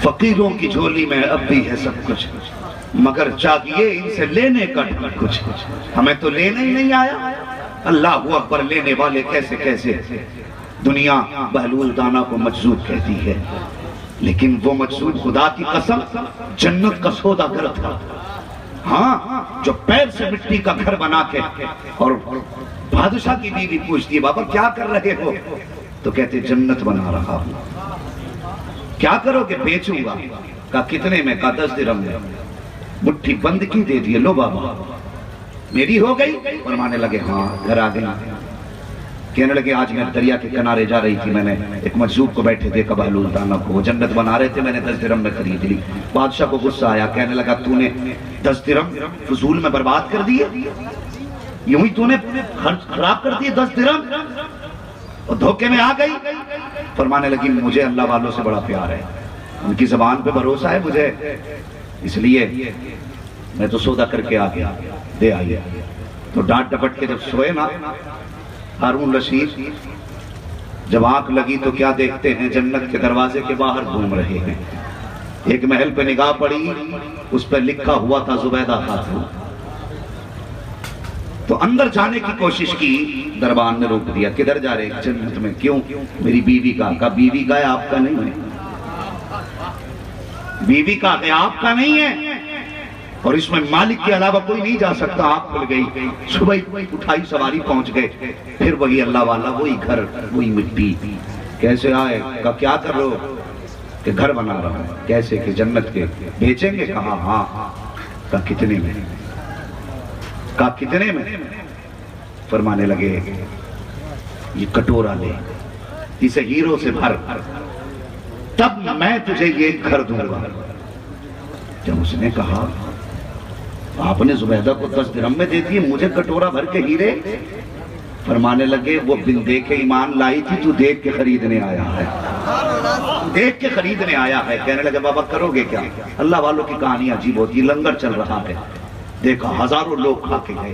فقیروں کی جھولی میں اب بھی ہے سب کچھ، مگر چاہیے ان سے لینے کا کچھ، ہمیں تو لینے ہی نہیں آیا۔ اللہ اکبر، لینے والے کیسے کیسے۔ دنیا بہلول دانا کو مجذوب کہتی ہے، لیکن وہ مجذوب خدا کی قسم جنت کا سوداگر تھا۔ ہاں، جو پیر سے مٹی کا گھر بنا کے، اور بادشاہ کی بیوی پوچھتی ہے بابا کیا کر رہے ہو؟ تو کہتے جنت بنا رہا ہوں۔ کیا کرو کہ بیچوں گا؟ کہا کتنے میں؟ کہا 10 درہم میں۔ مٹھی بند کی دے دیے، لو بابا میری ہو گئی؟ فرمانے لگے ہاں، گھر آ گئی۔ کہنے لگے آج میں دریا کے کنارے جا رہی تھی، میں نے ایک مجذوب کو بیٹھے دیکھا بہلول دانا کو، وہ جنت بنا رہے تھے، میں نے 10 درہم میں خرید لی۔ بادشاہ کو غصہ آیا، کہنے لگا تو نے 10 درہم فضول میں برباد کر دیے، یوں ہی تو نے خراب کر دیے 10 درہم اور دھوکے میں آ گئی۔ فرمانے لگی مجھے اللہ والوں سے بڑا پیار ہے، ان کی زبان پہ بھروسہ ہے مجھے، اس لیے میں تو سودا کر کے آ گیا، دے آئیے۔ تو ڈانٹ ڈپٹ کے جب سوئے نا ہارون رشید، جب آنکھ لگی تو کیا دیکھتے ہیں؟ جنت کے دروازے کے باہر گھوم رہے ہیں۔ ایک محل پہ نگاہ پڑی، اس پہ لکھا ہوا تھا زبیدہ خاتون۔ تو اندر جانے کی کوشش کی، دربان نے روک دیا۔ کدھر جا رہے؟ جنت میں۔ کیوں؟ میری بیوی کا۔ کہا بیوی کا ہے، آپ کا نہیں ہے۔ بیوی کا ہے، آپ کا نہیں ہے، اور اس میں مالک کے علاوہ کوئی نہیں جا سکتا۔ آنکھ کھل گئی، صبح اٹھائی سواری پہنچ گئے، پھر وہی اللہ والا، وہی گھر، وہی مٹی۔ کیسے آئے؟ کہا کیا کر رہے ہو؟ کہ گھر بنا رہا ہوں۔ کیسے؟ کہ جنت کے۔ بیچیں گے؟ کہا ہاں۔ کہا کتنے میں؟ کہا کتنے میں؟ فرمانے لگے یہ کٹورا لے، اسے ہیروں سے بھر، تب میں تجھے یہ گھر دوں گا۔ جب اس نے کہا آپ نے زبیدہ کو 10 درہم میں دے دیے، مجھے کٹورا بھر کے ہیرے؟ فرمانے لگے وہ بن دیکھے ایمان لائی تھی، تو دیکھ کے خریدنے آیا ہے، دیکھ کے خریدنے آیا ہے۔ کہنے لگے بابا کرو گے کیا؟ اللہ والوں کی کہانی عجیب ہوتی ہے۔ لنگر چل رہا ہے، دیکھا ہزاروں لوگ کھا کے گئے،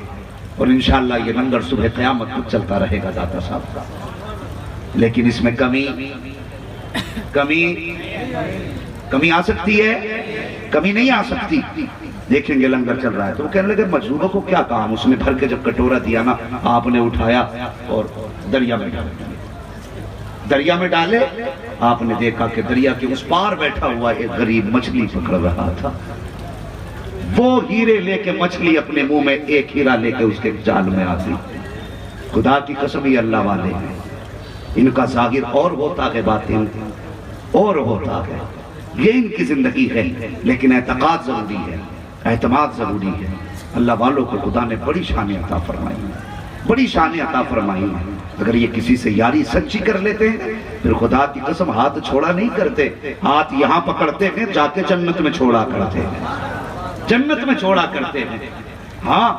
اور انشاءاللہ یہ لنگر صبح قیامت تک چلتا رہے گا داتا صاحب کا۔ لیکن اس میں کمی آ سکتی ہے؟ کمی نہیں آ سکتی۔ دیکھیں گے لنگر چل رہا ہے۔ تو وہ کہنے لگے مجذوبہ کو کیا کام؟ اس نے بھر کے جب کٹورا دیا نا، آپ نے اٹھایا اور دریا میں ڈالے۔ دریا میں ڈالے، آپ نے دیکھا کہ دریا کے اس پار بیٹھا ہوا ایک غریب مچھلی پکڑ رہا تھا۔ وہ ہیرے لے کے مچھلی اپنے منہ میں، ایک ہیرا لے کے اس کے جال میں آتی۔ خدا کی قسم یہ اللہ والے ہیں، ان کا ظاہر اور ہوتا ہے، باطن اور ہوتا ہے۔ یہ ان کی زندگی ہے، لیکن اعتقاد ضروری ہے، اعتماد ضروری ہے۔ اللہ والوں کو خدا نے بڑی شان عطا فرمائی ہے، بڑی شان عطا فرمائی ہے۔ اگر یہ کسی سے یاری سچی کر لیتے ہیں، پھر خدا کی قسم ہاتھ چھوڑا نہیں کرتے، ہاتھ یہاں پکڑتے ہیں، جا کے جنت میں چھوڑا کرتے ہیں، جنت میں چھوڑا کرتے ہیں۔ ہاں،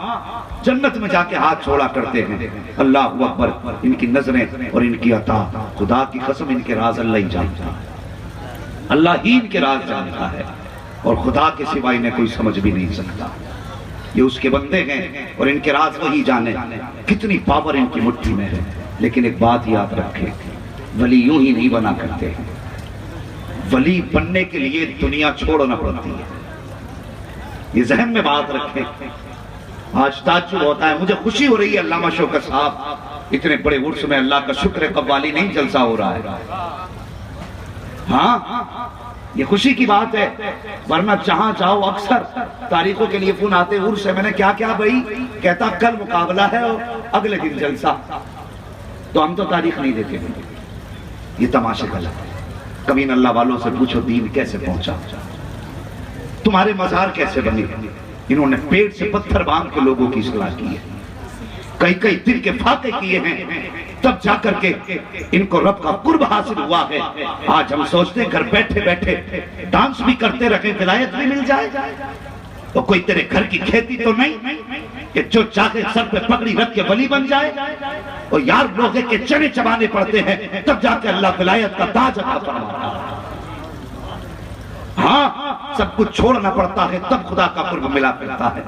جنت میں جا کے ہاتھ چھوڑا کرتے ہیں۔ اللہ اکبر، ان کی نظریں اور ان کی عطا، خدا کی قسم ان کے راز اللہ ہی جانتا ہے، اللہ ہی ان کے راز جانتا ہے، اور خدا کے سوا انہیں کوئی سمجھ بھی نہیں سکتا۔ یہ اس کے بندے ہیں اور ان کے راز وہی جانے، کتنی پاور ان کی مٹھی میں ہے۔ لیکن ایک بات یاد رکھیں، ولی یوں ہی نہیں بنا کرتے ہیں، ولی بننے کے لیے دنیا چھوڑنا پڑتی ہے۔ یہ ذہن میں بات رکھیں۔ آج تعجب ہوتا ہے، مجھے خوشی ہو رہی ہے علامہ شوکت صاحب اتنے بڑے عرس میں، اللہ کا شکر ہے قوالی نہیں جلسہ ہو رہا ہے۔ ہاں، یہ خوشی کی بات ہے، ورنہ جہاں چاہو اکثر تاریخوں کے لیے فون آتے عرس ہے، میں نے کیا بھائی؟ کہتا کل مقابلہ ہے اور اگلے دن جلسہ، تو ہم تو تاریخ نہیں دیتے۔ یہ تماشے غلط ہے۔ کبھی ان اللہ والوں سے پوچھو دین کیسے پہنچا، تمہارے مزار کیسے بنے؟ انہوں نے پیٹ سے پتھر باندھ کے لوگوں کی اصلاح کی ہے، کئی دل کے فاقے کیے ہیں، تب جا کر کے ان کو رب کا قرب حاصل ہوا ہے۔ آج ہم سوچتے ہیں گھر بیٹھے بیٹھے ڈانس بھی کرتے رہیں، ولایت بھی مل جائے، اور کوئی تیرے گھر کی کھیتی تو نہیں کہ جو چاہے سر پہ پگڑی رکھ کے ولی بن جائے، اور یار لوگے کے چنے چبانے پڑتے ہیں، تب جا کے اللہ ولایت کا تاج عطا فرماتا ہے۔ ہاں، سب کچھ چھوڑنا پڑتا ہے تب خدا کا قرب ملا کرتا ہے۔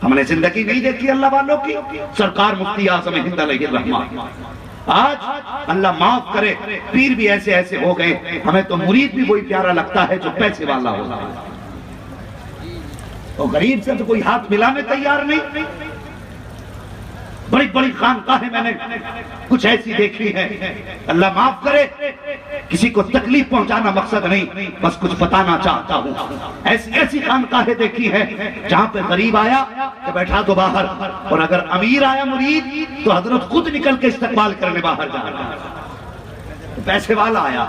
ہم نے زندگی نہیں دیکھی اللہ والوں کی، سرکار مفتی اعظم ہند علیہ الرحمہ آج اللہ معاف کرے پیر بھی ایسے ایسے ہو گئے، ہمیں تو مرید بھی وہی پیارا لگتا ہے جو پیسے والا ہوتا ہے، اور غریب سے تو کوئی ہاتھ ملانے تیار نہیں۔ بڑی بڑی خانقاہیں میں نے کچھ ایسی دیکھی ہے، اللہ معاف کرے، کسی کو تکلیف پہنچانا مقصد نہیں، بس کچھ بتانا چاہتا ہوں۔ ایسی خانقاہیں دیکھی ہے جہاں پہ غریب آیا کہ بیٹھا دو باہر، اور اگر امیر آیا مرید تو حضرت خود نکل کے استقبال کرنے باہر جا رہا ہے۔ پیسے والا آیا،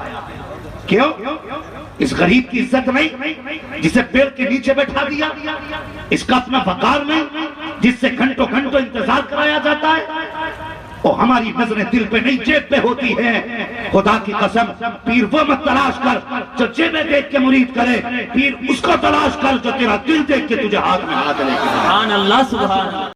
کیوں؟ اس غریب کی عزت نہیں جسے پیڑ کے نیچے بیٹھا دیا، اس کا اپنا وقار نہیں جس سے گھنٹوں گھنٹوں انتظار کرایا جاتا ہے، اور ہماری نظریں دل پہ نہیں جیب پہ ہوتی ہیں۔ خدا کی قسم، پیر وہ مت تلاش کر جو جیبیں دیکھ کے مرید کرے، پیر اس کو تلاش کر جو تیرا دل دیکھ کے تجھے ہاتھ میں ہاتھ لے کے۔ سبحان اللہ، سبحان اللہ۔